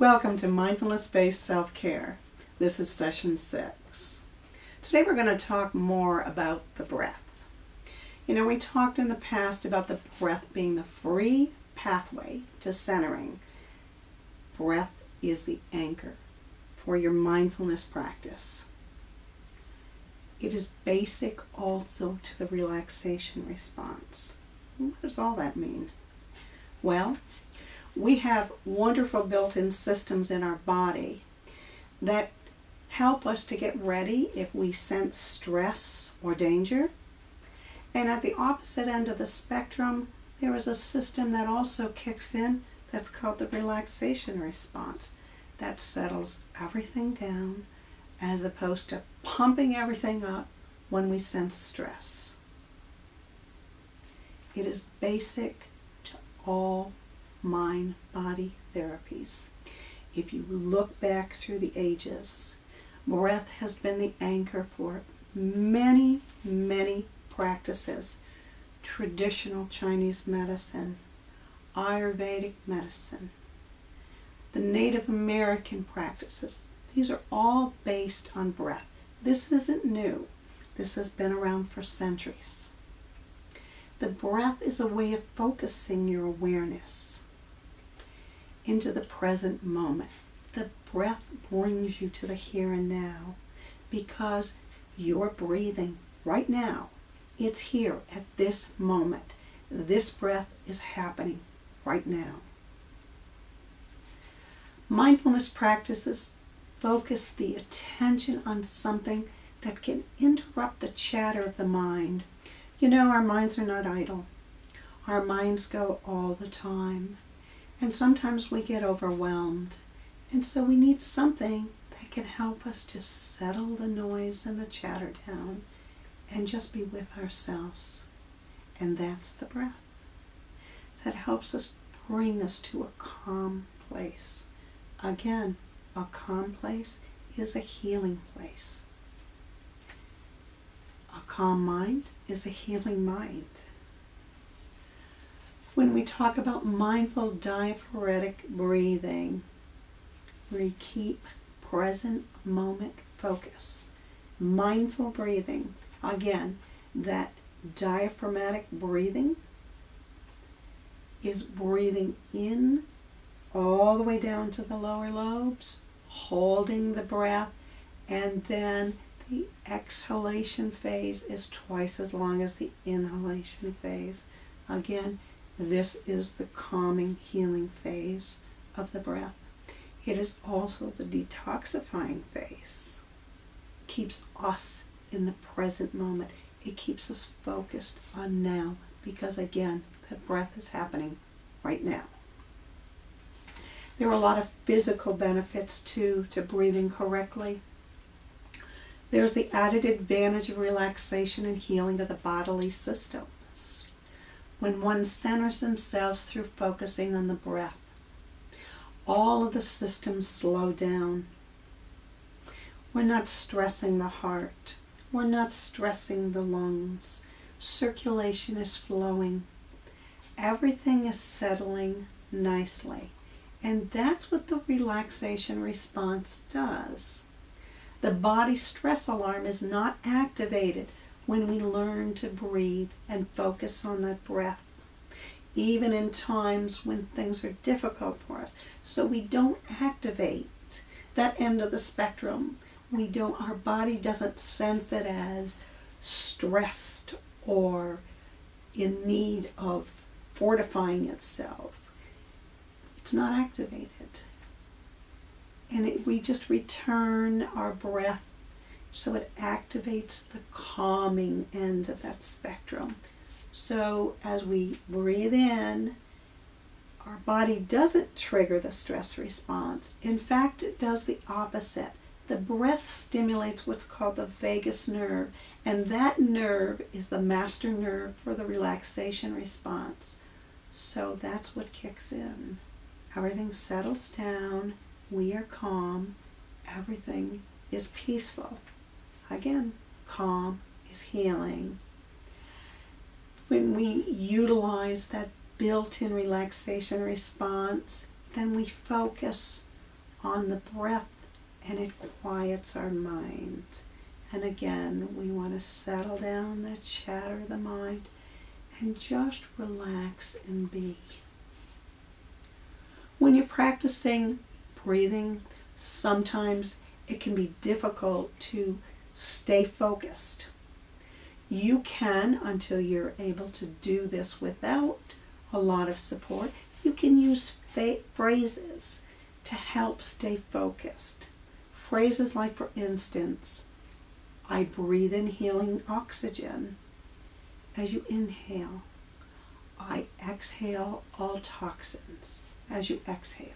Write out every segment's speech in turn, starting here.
Welcome to Mindfulness-Based Self-Care. This is session 6. Today we're going to talk more about the breath. We talked in the past about the breath being the free pathway to centering. Breath is the anchor for your mindfulness practice. It is basic also to the relaxation response. What does all that mean? Well, we have wonderful built-in systems in our body that help us to get ready if we sense stress or danger. And at the opposite end of the spectrum, there is a system that also kicks in that's called the relaxation response that settles everything down as opposed to pumping everything up when we sense stress. It is basic to all mind-body therapies. If you look back through the ages, breath has been the anchor for many, many practices. Traditional Chinese medicine, Ayurvedic medicine, the Native American practices. These are all based on breath. This isn't new. This has been around for centuries. The breath is a way of focusing your awareness into the present moment. The breath brings you to the here and now because you're breathing right now. It's here at this moment. This breath is happening right now. Mindfulness practices focus the attention on something that can interrupt the chatter of the mind. Our minds are not idle. Our minds go all the time. And sometimes we get overwhelmed. And so we need something that can help us to settle the noise and the chatter down and just be with ourselves. And that's the breath. That helps us bring us to a calm place. Again, a calm place is a healing place. A calm mind is a healing mind. When we talk about mindful diaphoretic breathing, we keep present moment focus. Mindful breathing, again, that diaphragmatic breathing is breathing in all the way down to the lower lobes, holding the breath, and then the exhalation phase is twice as long as the inhalation phase. Again, this is the calming, healing phase of the breath. It is also the detoxifying phase. It keeps us in the present moment. It keeps us focused on now because, again, the breath is happening right now. There are a lot of physical benefits, too, to breathing correctly. There's the added advantage of relaxation and healing of the bodily systems. When one centers themselves through focusing on the breath, all of the systems slow down. We're not stressing the heart. We're not stressing the lungs. Circulation is flowing. Everything is settling nicely. And that's what the relaxation response does. The body stress alarm is not activated when we learn to breathe and focus on that breath, even in times when things are difficult for us. So we don't activate that end of the spectrum. Our body doesn't sense it as stressed or in need of fortifying itself. It's not activated. And we just return our breath so it activates the calming end of that spectrum. So as we breathe in, our body doesn't trigger the stress response. In fact, it does the opposite. The breath stimulates what's called the vagus nerve, and that nerve is the master nerve for the relaxation response. So that's what kicks in. Everything settles down, we are calm, everything is peaceful. Again, calm is healing. When we utilize that built-in relaxation response, then we focus on the breath and it quiets our mind. And again, we want to settle down that chatter of the mind and just relax and be. When you're practicing breathing, sometimes it can be difficult to stay focused. You can, until you're able to do this without a lot of support, you can use phrases to help stay focused. Phrases like, for instance, I breathe in healing oxygen. As you inhale, I exhale all toxins as you exhale.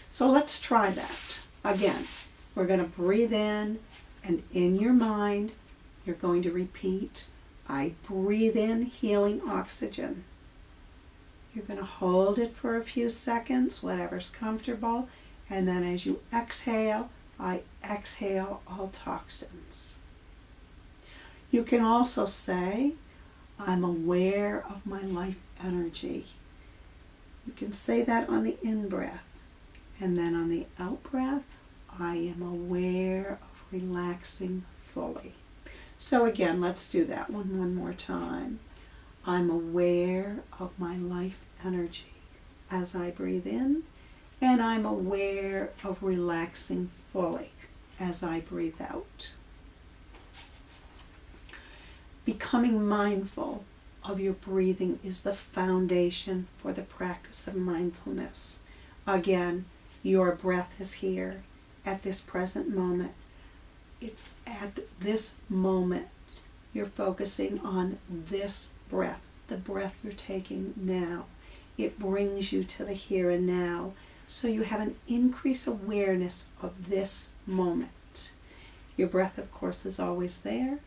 So let's try that. Again, we're going to breathe in, and in your mind, you're going to repeat, I breathe in healing oxygen. You're going to hold it for a few seconds, whatever's comfortable, and then as you exhale, I exhale all toxins. You can also say, I'm aware of my life energy. You can say that on the in-breath, and then on the out-breath, I am aware of relaxing fully. So again, let's do that one more time. I'm aware of my life energy as I breathe in, and I'm aware of relaxing fully as I breathe out. Becoming mindful of your breathing is the foundation for the practice of mindfulness. Again, your breath is here at this present moment. It's at this moment you're focusing on this breath, the breath you're taking now. It brings you to the here and now, so you have an increased awareness of this moment. Your breath, of course, is always there.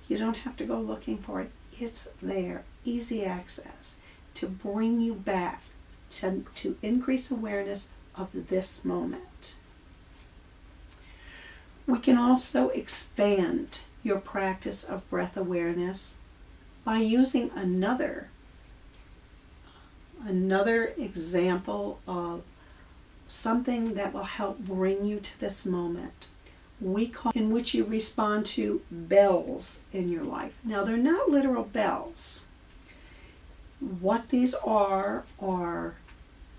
You don't have to go looking for it. It's there, easy access, to bring you back, to increase awareness of this moment. We can also expand your practice of breath awareness by using another example of something that will help bring you to this moment. In which you respond to bells in your life. Now, they're not literal bells. What these are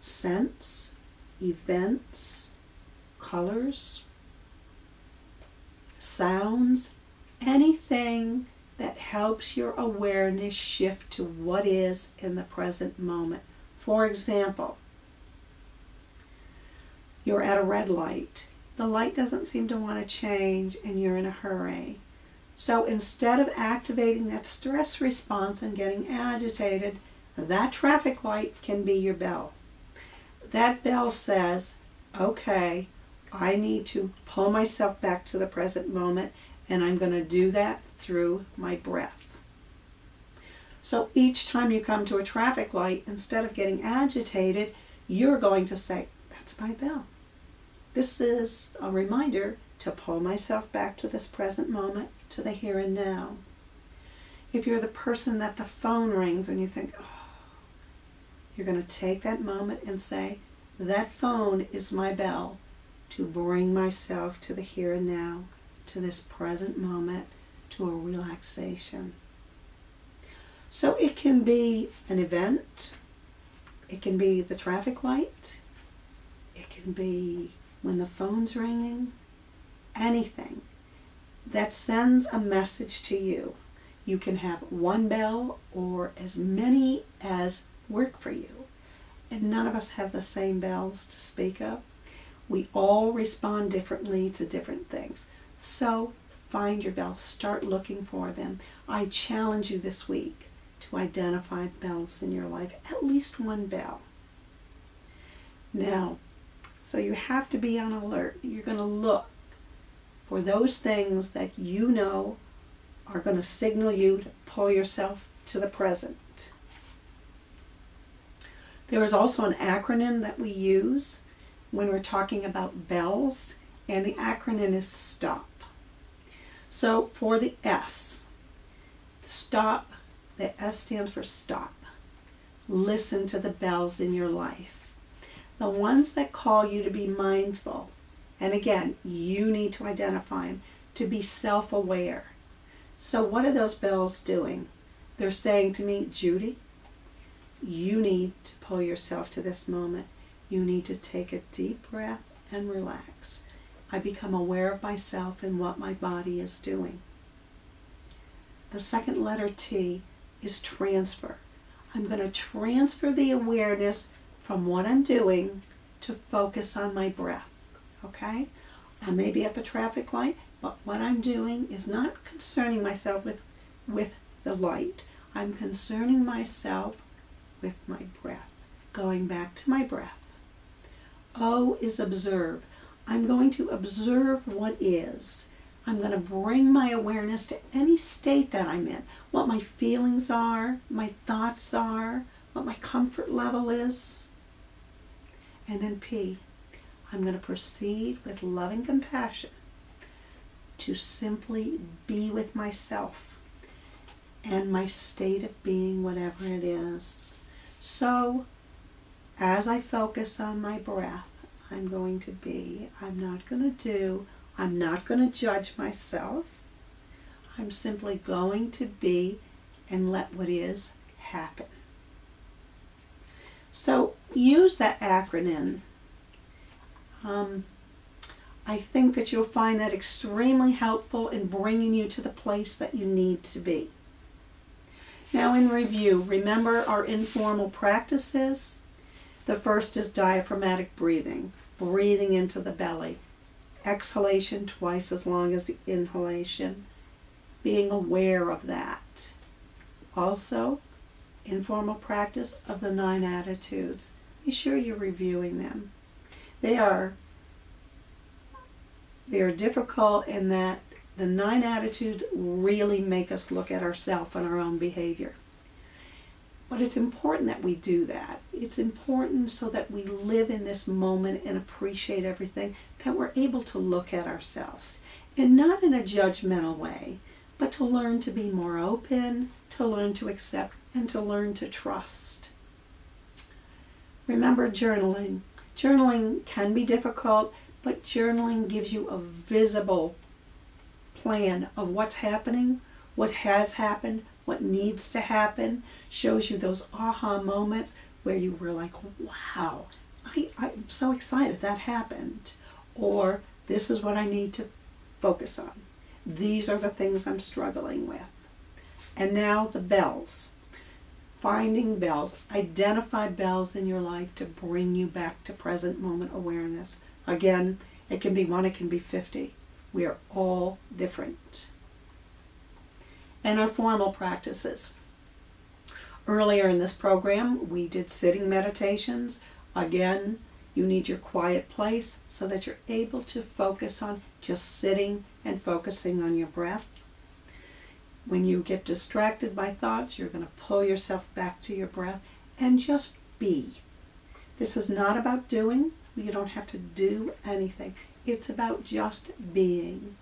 scents, events, colors, sounds, anything that helps your awareness shift to what is in the present moment. For example, you're at a red light. The light doesn't seem to want to change and you're in a hurry. So instead of activating that stress response and getting agitated, that traffic light can be your bell. That bell says, okay, I need to pull myself back to the present moment, and I'm going to do that through my breath. So each time you come to a traffic light, instead of getting agitated, you're going to say, that's my bell. This is a reminder to pull myself back to this present moment, to the here and now. If you're the person that the phone rings and you think, oh, you're going to take that moment and say, that phone is my bell to bring myself to the here and now, to this present moment, to a relaxation. So it can be an event, it can be the traffic light, it can be when the phone's ringing, anything that sends a message to you. You can have one bell or as many as work for you. And none of us have the same bells to speak of. We all respond differently to different things. So find your bells, start looking for them. I challenge you this week to identify bells in your life, at least one bell. Now, so you have to be on alert. You're going to look for those things that you know are going to signal you to pull yourself to the present. There is also an acronym that we use when we're talking about bells, and the acronym is STOP. So for the S, stop, the S stands for stop. Listen to the bells in your life. The ones that call you to be mindful, And again, you need to identify them to be self-aware. So what are those bells doing? They're saying to me, Judy, you need to pull yourself to this moment. You need to take a deep breath and relax. I become aware of myself and what my body is doing. The second letter T is transfer. I'm going to transfer the awareness from what I'm doing to focus on my breath. Okay? I may be at the traffic light, but what I'm doing is not concerning myself with the light. I'm concerning myself with my breath. Going back to my breath. O is observe. I'm going to observe what is. I'm going to bring my awareness to any state that I'm in. What my feelings are, my thoughts are, what my comfort level is. And then P, I'm going to proceed with loving compassion to simply be with myself and my state of being, whatever it is. So, as I focus on my breath, I'm going to be, I'm not going to judge myself. I'm simply going to be and let what is happen. So use that acronym. I think that you'll find that extremely helpful in bringing you to the place that you need to be. Now in review, remember our informal practices. The first is diaphragmatic breathing, breathing into the belly. Exhalation twice as long as the inhalation, being aware of that. Also, informal practice of the 9 attitudes. Be sure you're reviewing them. They are difficult in that the 9 attitudes really make us look at ourselves and our own behavior. But it's important that we do that. It's important so that we live in this moment and appreciate everything, that we're able to look at ourselves. And not in a judgmental way, but to learn to be more open, to learn to accept, and to learn to trust. Remember journaling. Journaling can be difficult, but journaling gives you a visible plan of what's happening, what has happened, what needs to happen, shows you those aha moments where you were like, wow, I'm so excited that happened. Or this is what I need to focus on. These are the things I'm struggling with. And now the bells. Finding bells. Identify bells in your life to bring you back to present moment awareness. Again, it can be 1, it can be 50. We are all different. And our formal practices. Earlier in this program, we did sitting meditations. Again, you need your quiet place so that you're able to focus on just sitting and focusing on your breath. When you get distracted by thoughts, you're going to pull yourself back to your breath and just be. This is not about doing. You don't have to do anything. It's about just being.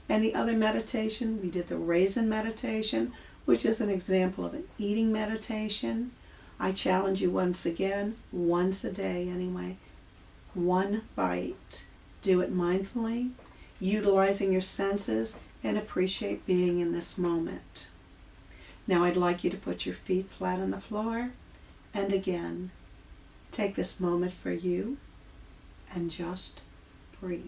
And the other meditation, we did the raisin meditation, which is an example of an eating meditation. I challenge you once again, once a day anyway, 1 bite. Do it mindfully, utilizing your senses, and appreciate being in this moment. Now I'd like you to put your feet flat on the floor, and again, take this moment for you, and just breathe.